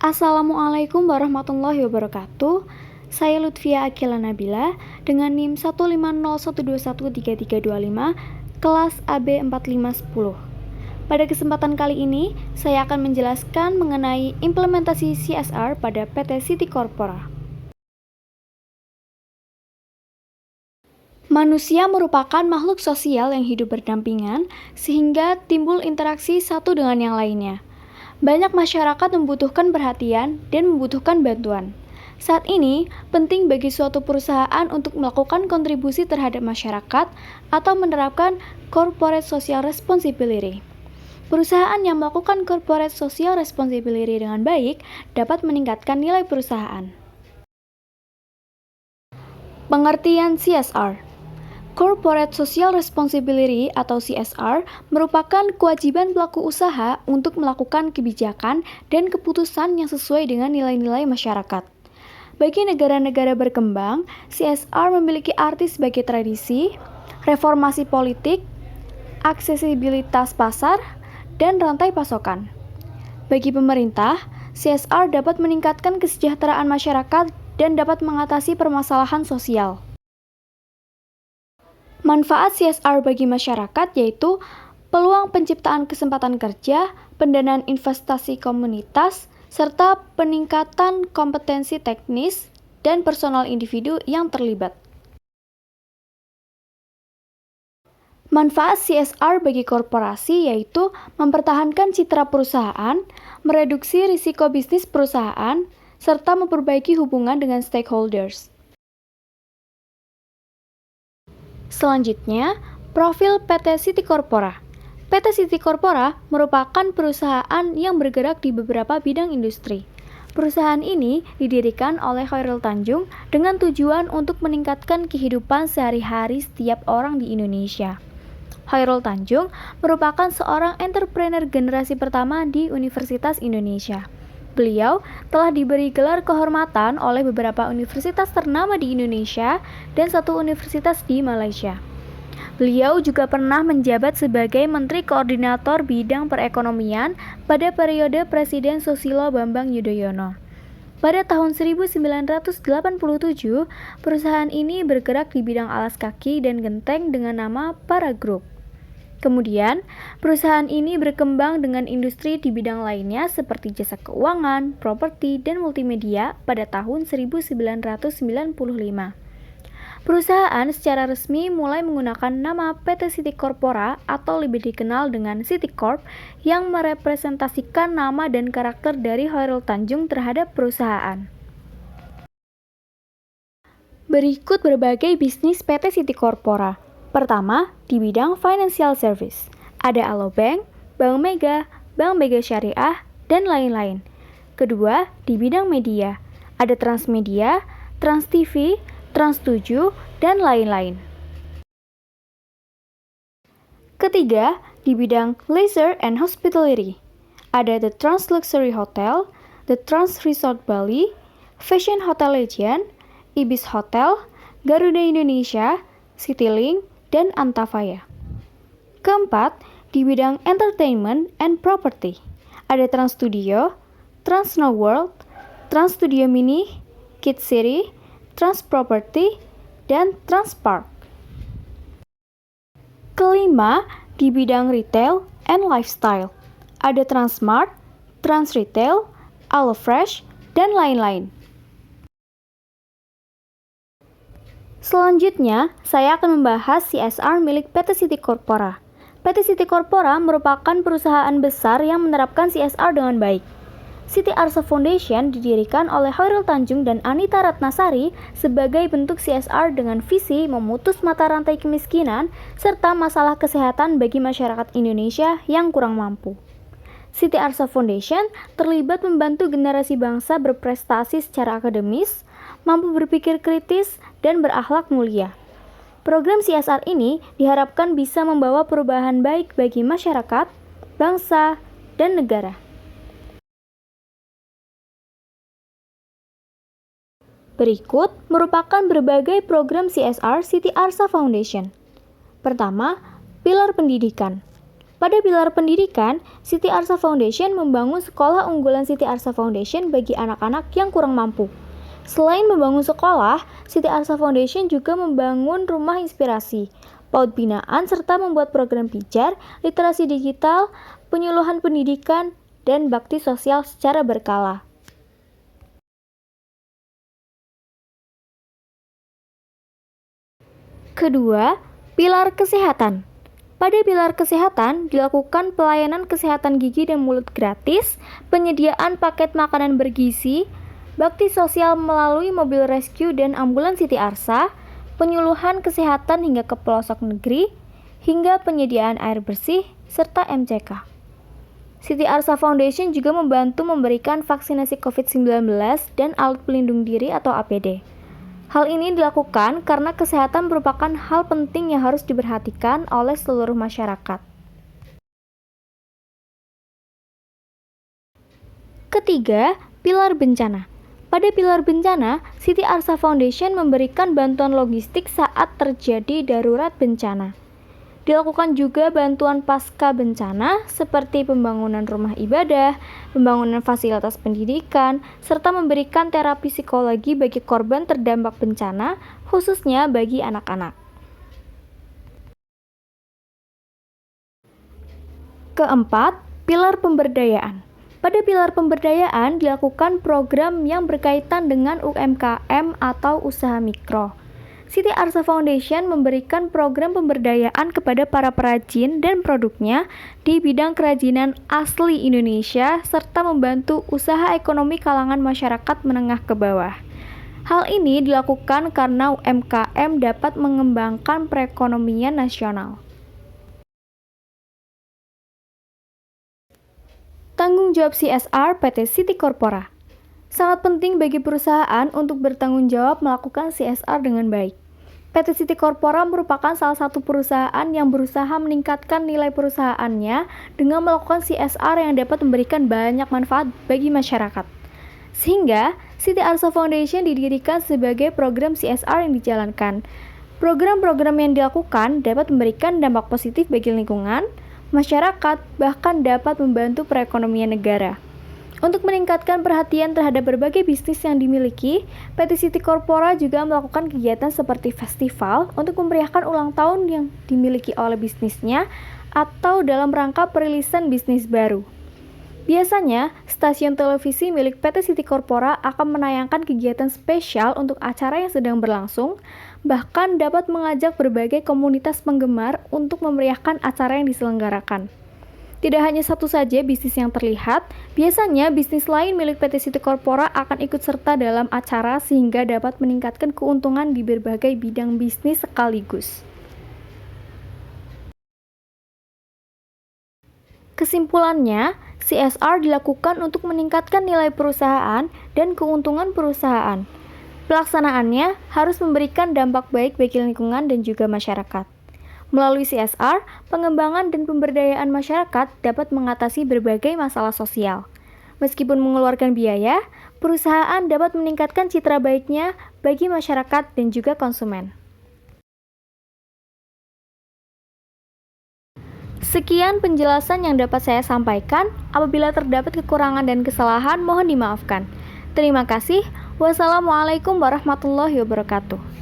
Assalamualaikum warahmatullahi wabarakatuh. Saya Lutfia Akila Nabila dengan NIM 15012133325 kelas AB 4510. Pada kesempatan kali ini, saya akan menjelaskan mengenai implementasi CSR pada PT City Corpora. Manusia merupakan makhluk sosial yang hidup berdampingan sehingga timbul interaksi satu dengan yang lainnya. Banyak masyarakat membutuhkan perhatian dan membutuhkan bantuan. Saat ini, penting bagi suatu perusahaan untuk melakukan kontribusi terhadap masyarakat atau menerapkan corporate social responsibility. Perusahaan yang melakukan corporate social responsibility dengan baik dapat meningkatkan nilai perusahaan. Pengertian CSR. Corporate Social Responsibility atau CSR merupakan kewajiban pelaku usaha untuk melakukan kebijakan dan keputusan yang sesuai dengan nilai-nilai masyarakat. Bagi negara-negara berkembang, CSR memiliki arti sebagai tradisi, reformasi politik, aksesibilitas pasar, dan rantai pasokan. Bagi pemerintah, CSR dapat meningkatkan kesejahteraan masyarakat dan dapat mengatasi permasalahan sosial. Manfaat CSR bagi masyarakat yaitu peluang penciptaan kesempatan kerja, pendanaan investasi komunitas, serta peningkatan kompetensi teknis dan personal individu yang terlibat. Manfaat CSR bagi korporasi yaitu mempertahankan citra perusahaan, mereduksi risiko bisnis perusahaan, serta memperbaiki hubungan dengan stakeholders. Selanjutnya, profil PT City Corpora. PT City Corpora merupakan perusahaan yang bergerak di beberapa bidang industri. Perusahaan ini didirikan oleh Khairul Tanjung dengan tujuan untuk meningkatkan kehidupan sehari-hari setiap orang di Indonesia. Khairul Tanjung merupakan seorang entrepreneur generasi pertama di Universitas Indonesia. Beliau telah diberi gelar kehormatan oleh beberapa universitas ternama di Indonesia dan satu universitas di Malaysia. Beliau juga pernah menjabat sebagai Menteri Koordinator Bidang Perekonomian pada periode Presiden Susilo Bambang Yudhoyono. Pada tahun 1987, perusahaan ini bergerak di bidang alas kaki dan genteng dengan nama Para Group. Kemudian, perusahaan ini berkembang dengan industri di bidang lainnya seperti jasa keuangan, properti, dan multimedia pada tahun 1995. Perusahaan secara resmi mulai menggunakan nama PT City Corpora atau lebih dikenal dengan City Corp yang merepresentasikan nama dan karakter dari Khairul Tanjung terhadap perusahaan. Berikut berbagai bisnis PT City Corpora. Pertama, di bidang financial service. Ada Alobank, Bank Mega Syariah, dan lain-lain. Kedua, di bidang media. Ada Transmedia, Trans TV, Trans 7, dan lain-lain. Ketiga, di bidang leisure and hospitality. Ada The Trans Luxury Hotel, The Trans Resort Bali, Fashion Hotel Legend, Ibis Hotel, Garuda Indonesia, Citylink, dan Antafaya. Keempat, di bidang entertainment and property. Ada Trans Studio, Trans Snow World, Trans Studio Mini, Kids City, Trans Property, dan Trans Park. Kelima, di bidang retail and lifestyle. Ada Transmart, Trans Retail, Allfresh, dan lain-lain. Selanjutnya, saya akan membahas CSR milik PT City Corpora. PT City Corpora merupakan perusahaan besar yang menerapkan CSR dengan baik. Siti Arsa Foundation didirikan oleh Khairul Tanjung dan Anita Ratnasari sebagai bentuk CSR dengan visi memutus mata rantai kemiskinan serta masalah kesehatan bagi masyarakat Indonesia yang kurang mampu. Siti Arsa Foundation terlibat membantu generasi bangsa berprestasi secara akademis, mampu berpikir kritis, dan berakhlak mulia. Program CSR ini diharapkan bisa membawa perubahan baik bagi masyarakat, bangsa, dan negara. Berikut merupakan berbagai program CSR Siti Arsa Foundation. Pertama, pilar pendidikan. Pada pilar pendidikan, Siti Arsa Foundation membangun sekolah unggulan Siti Arsa Foundation bagi anak-anak yang kurang mampu. Selain membangun sekolah, Siti Arsa Foundation juga membangun rumah inspirasi, PAUD binaan, serta membuat program pijar, literasi digital, penyuluhan pendidikan, dan bakti sosial secara berkala. Kedua, pilar kesehatan. Pada pilar kesehatan, dilakukan pelayanan kesehatan gigi dan mulut gratis, penyediaan paket makanan bergizi, bakti sosial melalui mobil rescue dan ambulans Siti Arsa, penyuluhan kesehatan hingga ke pelosok negeri, hingga penyediaan air bersih, serta MCK. Siti Arsa Foundation juga membantu memberikan vaksinasi COVID-19 dan alat pelindung diri atau APD. Hal ini dilakukan karena kesehatan merupakan hal penting yang harus diperhatikan oleh seluruh masyarakat. Ketiga, pilar bencana. Pada pilar bencana, Siti Arsa Foundation memberikan bantuan logistik saat terjadi darurat bencana. Dilakukan juga bantuan pasca bencana seperti pembangunan rumah ibadah, pembangunan fasilitas pendidikan, serta memberikan terapi psikologi bagi korban terdampak bencana, khususnya bagi anak-anak. Keempat, pilar pemberdayaan. Pada pilar pemberdayaan dilakukan program yang berkaitan dengan UMKM atau usaha mikro. Siti Arsa Foundation memberikan program pemberdayaan kepada para perajin dan produknya di bidang kerajinan asli Indonesia serta membantu usaha ekonomi kalangan masyarakat menengah ke bawah. Hal ini dilakukan karena UMKM dapat mengembangkan perekonomian nasional. Tanggung jawab CSR PT Siti Korpora. Sangat penting bagi perusahaan untuk bertanggung jawab melakukan CSR dengan baik. PT Siti Korpora merupakan salah satu perusahaan yang berusaha meningkatkan nilai perusahaannya dengan melakukan CSR yang dapat memberikan banyak manfaat bagi masyarakat. Sehingga, Siti Arsa Foundation didirikan sebagai program CSR yang dijalankan. Program-program yang dilakukan dapat memberikan dampak positif bagi lingkungan, masyarakat, bahkan dapat membantu perekonomian negara. Untuk meningkatkan perhatian terhadap berbagai bisnis yang dimiliki, PT Siti Korpora juga melakukan kegiatan seperti festival untuk memeriahkan ulang tahun yang dimiliki oleh bisnisnya atau dalam rangka perilisan bisnis baru. Biasanya, stasiun televisi milik PT Siti Korpora akan menayangkan kegiatan spesial untuk acara yang sedang berlangsung, bahkan dapat mengajak berbagai komunitas penggemar untuk memeriahkan acara yang diselenggarakan. Tidak hanya satu saja bisnis yang terlihat, biasanya bisnis lain milik PT Siti Korpora akan ikut serta dalam acara sehingga dapat meningkatkan keuntungan di berbagai bidang bisnis sekaligus. Kesimpulannya, CSR dilakukan untuk meningkatkan nilai perusahaan dan keuntungan perusahaan. Pelaksanaannya harus memberikan dampak baik bagi lingkungan dan juga masyarakat. Melalui CSR, pengembangan dan pemberdayaan masyarakat dapat mengatasi berbagai masalah sosial. Meskipun mengeluarkan biaya, perusahaan dapat meningkatkan citra baiknya bagi masyarakat dan juga konsumen. Sekian penjelasan yang dapat saya sampaikan. Apabila terdapat kekurangan dan kesalahan, mohon dimaafkan. Terima kasih. Wassalamualaikum warahmatullahi wabarakatuh.